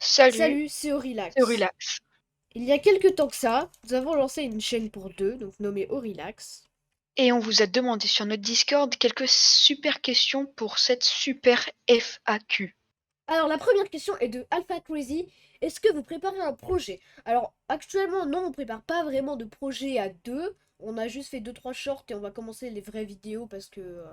Salut, Salut, c'est c'est Aurillax. Relax. Il y a quelques temps que ça, nous avons lancé une chaîne pour deux, donc nommée Aurillax. Et on vous a demandé sur notre Discord quelques super questions pour cette super FAQ. Alors la première question est de Alpha Crazy. Est-ce que vous préparez un projet? Alors actuellement non, on prépare pas vraiment de projet à deux. On a juste fait deux trois shorts et on va commencer les vraies vidéos parce que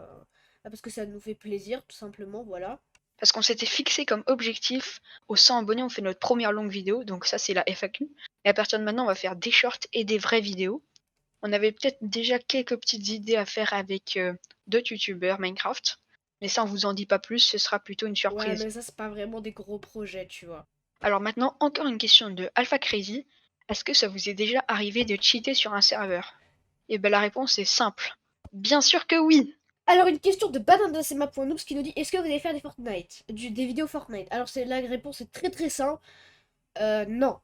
ça nous fait plaisir tout simplement, voilà. Parce qu'on s'était fixé comme objectif, aux 100 abonnés, on fait notre première longue vidéo, donc ça c'est la FAQ. Et à partir de maintenant, on va faire des shorts et des vraies vidéos. On avait peut-être déjà quelques petites idées à faire avec d'autres youtubeurs Minecraft. Mais ça, on vous en dit pas plus, ce sera plutôt une Ouais, surprise. mais ça c'est pas vraiment des gros projets, tu vois. Alors maintenant, encore une question de Alpha Crazy. Est-ce que ça vous est déjà arrivé de cheater sur un serveur? Et ben la réponse est simple. Bien sûr que oui. Alors une question de bananasema.noobs qui nous dit est-ce que vous allez faire des Fortnite, des vidéos Fortnite? Alors c'est la réponse est très très simple. Non.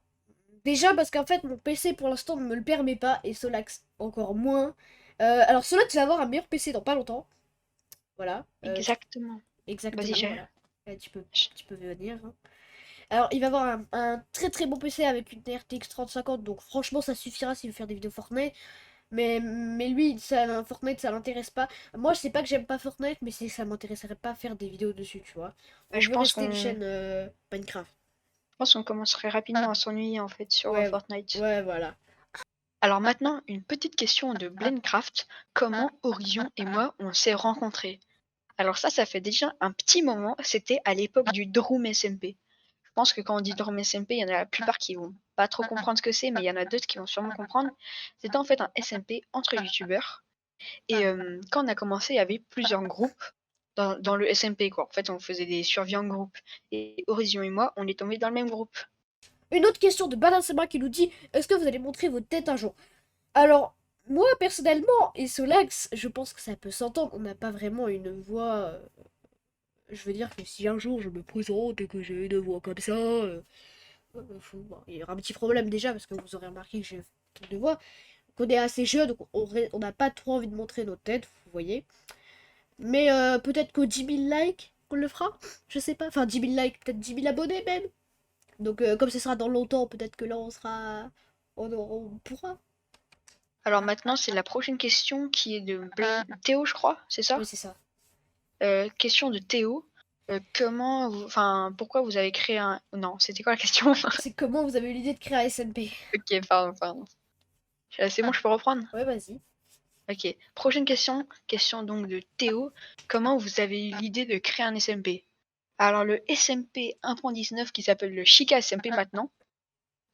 Déjà parce qu'en fait mon PC pour l'instant ne me le permet pas et Solax encore moins. Alors Solax va avoir un meilleur PC dans pas longtemps. Voilà. Exactement. Vas-y, Exactement, j'ai... voilà. Tu peux venir, hein. Alors il va avoir un très très bon PC avec une RTX 3050 donc franchement ça suffira s'il veut faire des vidéos Fortnite. Mais lui, Fortnite ça l'intéresse pas. Moi je sais pas que j'aime pas Fortnite mais c'est que ça m'intéresserait pas à faire des vidéos dessus, tu vois. On Je veut pense rester une qu'on chaîne Minecraft. commencerait rapidement à s'ennuyer en fait sur Ouais, Fortnite. ouais, voilà. Alors maintenant, une petite question de Blendcraft. Comment Horizon et moi on s'est rencontrés? Alors ça fait déjà un petit moment. C'était à l'époque du Droom SMP. Je pense que quand on dit Droom SMP, il y en a la plupart qui vont pas trop comprendre ce que c'est, mais il y en a d'autres qui vont sûrement comprendre. C'était en fait un SMP entre youtubeurs. Et quand on a commencé, il y avait plusieurs groupes dans le SMP, quoi. En fait, on faisait des survies en groupe. Et Horizon et moi, on est tombés dans le même groupe. Une autre question de Balancema qui nous dit est-ce que vous allez montrer votre tête un jour? Alors, moi personnellement, et Solax, je pense que ça peut s'entendre, on n'a pas vraiment une voix. Je veux dire que si un jour je me présente et que j'ai une voix comme ça, bon, il y aura un petit problème déjà parce que vous aurez remarqué que j'ai une voix. Qu'on est assez jeune, donc on n'a pas trop envie de montrer notre tête, vous voyez. Mais peut-être qu'aux 10 000 likes, on le fera. Je sais pas. Enfin, 10 000 likes, peut-être 10 000 abonnés même. Donc, comme ce sera dans longtemps, peut-être que là, on sera. On pourra. Alors maintenant, c'est la prochaine question qui est de Théo, je crois, c'est ça? Oui, c'est ça. Question de Théo. Enfin, pourquoi vous avez créé un... Non, c'était quoi la question? C'est comment vous avez eu l'idée de créer un SMP? Ok, pardon. C'est bon, je peux reprendre? Ouais, vas-y. Ok. Prochaine question. Question donc de Théo. Comment vous avez eu l'idée de créer un SMP? Alors le SMP 1.19 qui s'appelle le Chica SMP maintenant,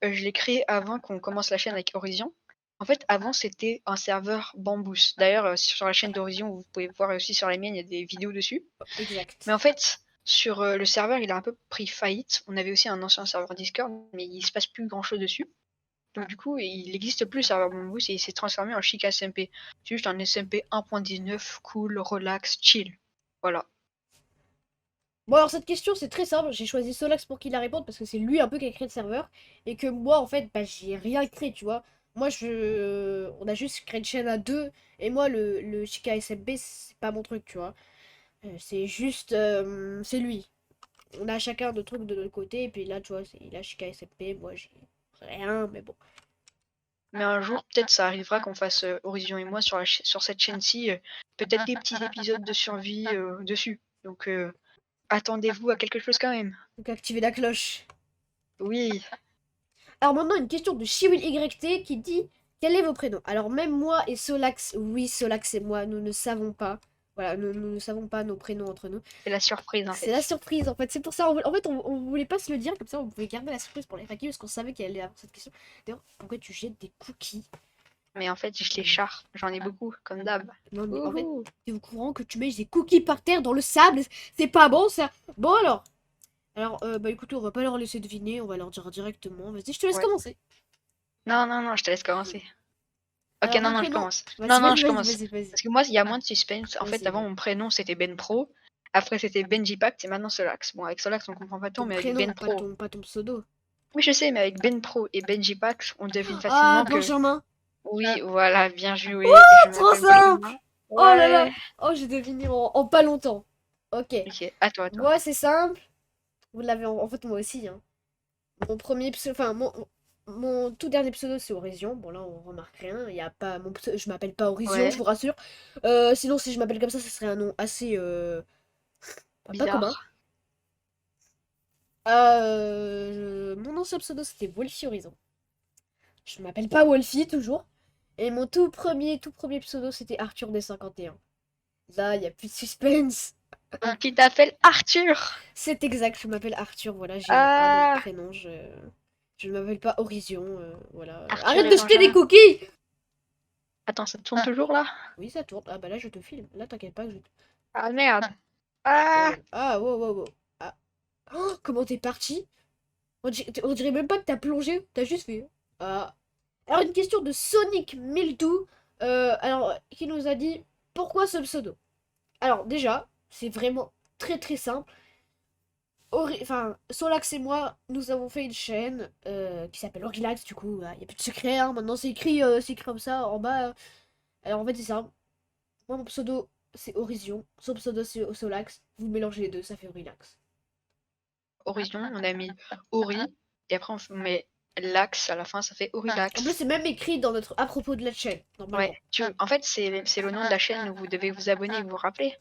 je l'ai créé avant qu'on commence la chaîne avec Horizon. En fait, avant c'était un serveur Bambous. D'ailleurs, sur la chaîne d'Horizon, vous pouvez voir aussi sur la mienne, il y a des vidéos dessus. Exact. Mais en fait, sur le serveur, il a un peu pris faillite. On avait aussi un ancien serveur Discord, mais il se passe plus grand chose dessus. Donc du coup, il n'existe plus le serveur Bambous et il s'est transformé en Chica SMP. C'est juste un SMP 1.19, cool, relax, chill. Voilà. Bon, alors cette question, c'est très simple. J'ai choisi Solax pour qu'il la réponde parce que c'est lui un peu qui a créé le serveur. Et que moi, en fait, bah, j'ai rien créé, tu vois. Moi, on a juste créé une chaîne à deux. Et moi, le Chica SMP, c'est pas mon truc, tu vois. C'est juste. C'est lui. On a chacun de trucs de notre côté. Et puis là, tu vois, il a Chica SMP. Moi, j'ai rien, mais bon. Mais un jour, peut-être ça arrivera qu'on fasse Horizon et moi sur cette chaîne-ci, peut-être des petits épisodes de survie dessus. Donc attendez-vous à quelque chose quand même. Donc, activer la cloche. Oui. Alors maintenant, une question de YT qui dit quel est vos prénoms? Alors même moi et Solax, oui, Solax et moi, nous ne savons pas. Voilà, nous ne savons pas nos prénoms entre nous. C'est la surprise en C'est la fait. surprise en fait. C'est pour ça, en fait, on voulait pas se le dire, comme ça on pouvait garder la surprise pour les FAQ parce qu'on savait qu'elle allait avoir cette question. D'ailleurs, pourquoi tu jettes des cookies? Mais en fait, je les Non, char. J'en ai beaucoup, comme d'hab. non, mais en fait, Wouhou. t'es au courant que tu mets des cookies par terre dans le sable? C'est pas bon ça. Bon alors. Alors, bah écoutez, on va pas leur laisser deviner, on va leur dire directement. Vas-y, je te laisse Ouais. commencer. Non, je te laisse commencer. Ok, Alors, mon non, je prénom. commence. Vas-y, Non, vas-y, je vas-y, commence. vas-y, vas-y. Parce que moi, il y a moins de suspense. En fait, Vas-y, avant, vas-y. mon prénom, c'était Ben Pro. Après, c'était Benji Pact et maintenant Solax. Bon, avec Solax, on comprend pas tout, Ton mais avec prénom, Ben Pro. pas ton pseudo. Oui, je sais, mais avec Ben Pro et Benji Pact, on devine Ah, facilement que Benjamin. oui, voilà, bien joué. Je Oh, trop m'appelle simple. Benjamin. Oh là là. Ouais. Oh, j'ai deviné en pas longtemps. Ok. Ok, à toi, à toi. Moi, c'est simple. Vous l'avez en fait moi aussi, hein. Enfin, mon tout dernier pseudo, c'est Orizion. Bon, là, on remarque rien. Il y a pas, je m'appelle pas Orizion, je Ouais, vous rassure. Sinon, si je m'appelle comme ça serait un nom assez pas commun. bizarre. Mon ancien pseudo, c'était Wolfie Horizon. Je m'appelle pas Wolfie, toujours. Et mon tout premier pseudo, c'était Arthur des 51. Là, il y a plus de suspense. Donc, qui t'appelle Arthur. C'est exact, je m'appelle Arthur, voilà, j'ai un autre Ah, prénom. Je ne m'appelle pas Horizon, voilà. Arthur Arrête et de jeter des Benjamin. coquilles! Attends, ça tourne toujours là? Oui, ça tourne. Ah bah là, je te filme. Là, t'inquiète pas que je te... Ah merde. Ah, Ah, wow, wow, wow. Ah. Oh, comment t'es parti? On dirait même pas que t'as plongé, t'as juste fait. Ah. Alors, une question de Sonic 1012. Alors, qui nous a dit pourquoi ce pseudo? Alors, déjà, c'est vraiment très très simple. Enfin, Solax et moi, nous avons fait une chaîne qui s'appelle Orilax, du coup, il n'y a plus de secret, hein. Maintenant c'est écrit comme ça en bas. Alors en fait, c'est ça. Moi, mon pseudo, c'est Orizion. Son pseudo, c'est Solax. Vous mélangez les deux, ça fait Orilax. Horizon, on a mis Ori. Et après, on met l'axe à la fin, ça fait En plus, Orilax. c'est même écrit dans notre à propos de la chaîne, Ouais, normalement. en fait, c'est le nom de la chaîne où vous devez vous abonner et vous rappeler.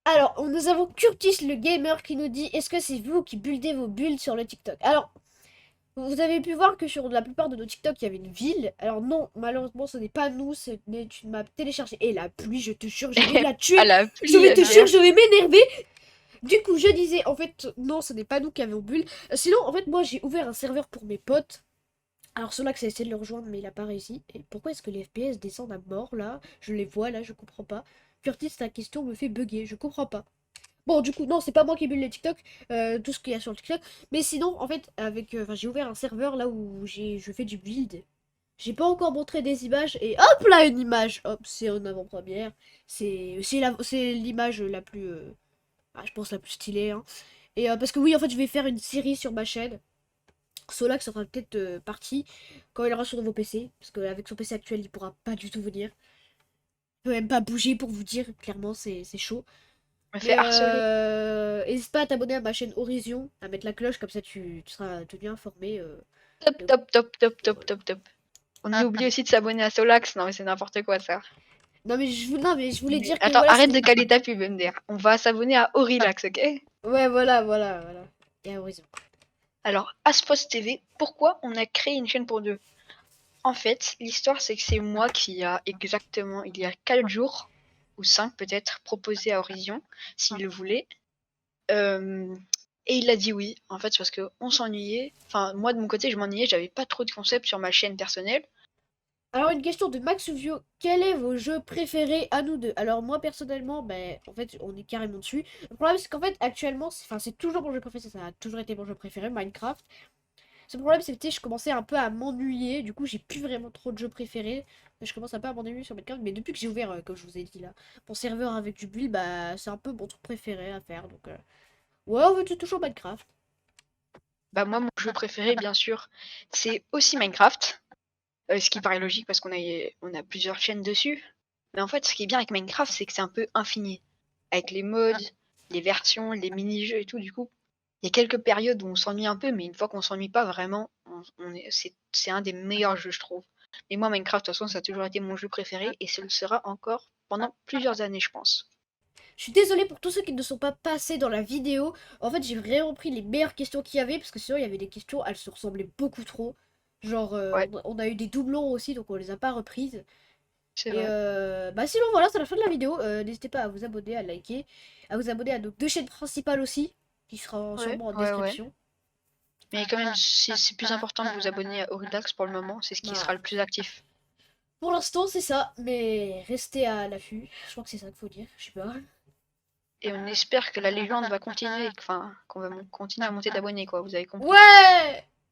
Alors, nous avons Curtis le gamer qui nous dit est-ce que c'est vous qui buildez vos builds sur le TikTok? Alors, vous avez pu voir que sur la plupart de nos TikTok, il y avait une ville. Alors non, malheureusement, ce n'est pas nous, ce n'est une map téléchargée. Et la pluie, je te jure, j'ai envie de la tuer. À la Je pluie, vais te jure, MDR. je vais m'énerver. Du coup, je disais, en fait, non, ce n'est pas nous qui avons bulle. Sinon, en fait, moi, j'ai ouvert un serveur pour mes potes. Alors, ceux-là qui a essayé de le rejoindre, mais il a pas réussi. Et pourquoi est-ce que les FPS descendent à mort, là? Je les vois, là, je comprends pas. Curtis, ta question me fait bugger, je comprends pas. Bon, du coup, non, c'est pas moi qui bulle les TikTok, tout ce qu'il y a sur le TikTok. Mais sinon, en fait, enfin, j'ai ouvert un serveur là où je fais du build. J'ai pas encore montré des images et hop là une image. Hop, c'est en avant-première. C'est l'image la plus, je pense la plus stylée. Hein. Et parce que oui, en fait, je vais faire une série sur ma chaîne. Solax sera peut-être parti quand il aura son nouveau PC, parce qu'avec son PC actuel, il pourra pas du tout venir. Il peut même pas bouger pour vous dire. Clairement, c'est chaud. Je me fais Mais harceler. n'hésite pas à t'abonner à ma chaîne Horizon, à mettre la cloche, comme ça tu seras tenu informé. Top, De... top, top, top, top, Voilà. top, top. On oublie aussi de s'abonner à Solax. Non, mais c'est n'importe quoi ça. Non, mais je voulais dire que Attends, voilà, arrête c'est... de caler ta pub, MDR. On va s'abonner à Orilax, ok? Ouais, voilà. Et à Horizon. Alors, Aspos TV, pourquoi on a créé une chaîne pour deux? En fait, l'histoire, c'est que c'est moi qui a exactement, il y a 4 jours, ou 5 peut-être, proposé à Horizon, s'il le voulait. Euh, et il a dit oui, en fait, parce qu'on s'ennuyait. Enfin, moi, de mon côté, je m'ennuyais, j'avais pas trop de concepts sur ma chaîne personnelle. Alors, une question de Max Uvio. Quel est vos jeux préférés à nous deux? Alors, moi, personnellement, ben, en fait, on est carrément dessus. Le problème, c'est qu'en fait, actuellement, enfin, c'est toujours mon jeu préféré, ça a toujours été mon jeu préféré, Minecraft. Ce problème, c'est que tu sais, je commençais un peu à m'ennuyer. Du coup, j'ai plus vraiment trop de jeux préférés. Je commence un peu à m'ennuyer sur Minecraft. Mais depuis que j'ai ouvert, comme je vous ai dit là, mon serveur avec du build, bah, c'est un peu mon truc préféré à faire. Donc, ouais, on veut toujours Minecraft. Bah moi, mon jeu préféré, bien sûr, c'est aussi Minecraft. Ce qui paraît logique parce qu'on a plusieurs chaînes dessus. Mais en fait, ce qui est bien avec Minecraft, c'est que c'est un peu infini. Avec les mods, les versions, les mini-jeux et tout, du coup, il y a quelques périodes où on s'ennuie un peu, mais une fois qu'on s'ennuie pas vraiment, c'est un des meilleurs jeux, je trouve. Et moi, Minecraft, de toute façon, ça a toujours été mon jeu préféré et ce le sera encore pendant plusieurs années, je pense. Je suis désolée pour tous ceux qui ne sont pas passés dans la vidéo. En fait, j'ai vraiment pris les meilleures questions qu'il y avait. Parce que sinon, il y avait des questions, elles se ressemblaient beaucoup trop. Genre, Ouais, on a eu des doublons aussi, donc on les a pas reprises. c'est Et vrai. bah sinon voilà, c'est la fin de la vidéo. N'hésitez pas à vous abonner, à liker, à vous abonner à nos deux chaînes principales aussi, qui seront Ouais, sûrement en ouais. description. Mais quand même, c'est plus important de vous abonner à Oridax pour le moment, c'est ce qui sera Bah, le plus actif. pour l'instant c'est ça, mais restez à l'affût. Je crois que c'est ça qu'il faut dire, je sais pas. Et on espère que la légende va continuer, enfin, qu'on va continuer à monter d'abonnés, quoi, vous avez compris. Ouais!